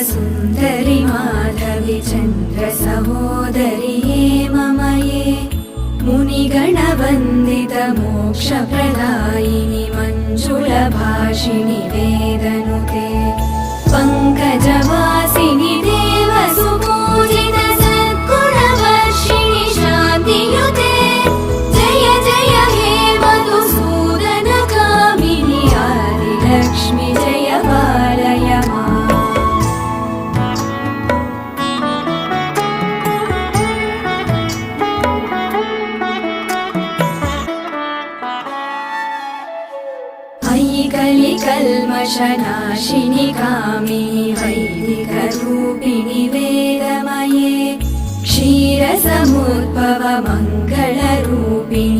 सुन्दरि माधवि चन्द्र सहोदरि हेममये मुनिगणवन्दित मोक्षप्रदायिनि मञ्जुलभाषिणि वेदनुते पङ्कजवासिनि देवसुपूजित सद्गुणवर्षिणि शान्तियुते जय जय हे मधुसूदन कामिनि आदिलक्ष्मि जय पालय माम्। कलिकल्मषनाशिनि कामिनि वैदिकरूपिणि वेदमये क्षीरसमुद्भव मङ्गलरूपिणि